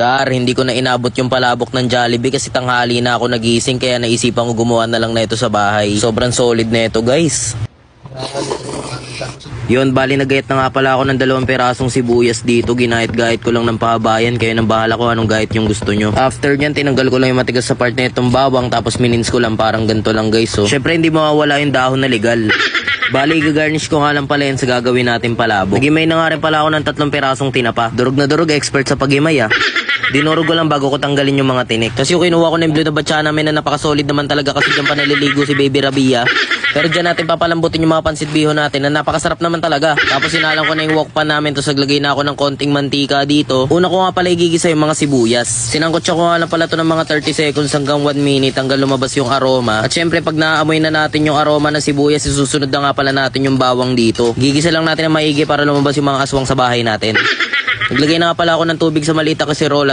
Hindi ko na inabot yung palabok ng Jollibee kasi tanghali na ako nagising kaya naisipan ko gumawa na lang na ito sa bahay. Sobrang solid na ito, guys. Yun, bali nagayat na nga pala ako ng 2 perasong sibuyas dito. Ginahit-gahit ko lang ng pahabayan. Kayo nang bahala ko anong gahit yung gusto nyo. After nyan, tinanggal ko lang yung matigas sa part na itong bawang. Tapos minins ko lang parang ganito lang, guys. So, syempre hindi mawawala yung dahon na legal. Bali, gagarnish ko nga lang pala yan sa gagawin natin palabok. Nagimay na nga rin pala ako ng 3 perasong tinapa. Durog na durog, expert sa pagimay ah. Dinurog ko lang bago ko tanggalin yung mga tinik. Kasi yung kinuha ko na yung blue na batsa namin na napakasolid naman talaga kasi dyan pa naliligo si Baby Rabia. Pero dyan natin papalambutin yung mga pansit biho natin na napakasarap naman talaga. Tapos sinalang ko na yung wok pan namin tapos naglagay na ako ng konting mantika dito. Una ko nga pala igigisa yung mga sibuyas. Sinangkotsa ko nga lang pala to ng mga 30 seconds hanggang 1 minute hanggang lumabas yung aroma. At syempre pag naamoy na natin yung aroma ng sibuyas, isusunod na nga pala natin yung bawang dito. Gigisa lang natin ng maigi para lumabas yung mga aswang sa bahay natin. Naglagay na nga pala ako ng tubig sa maliit na kasirola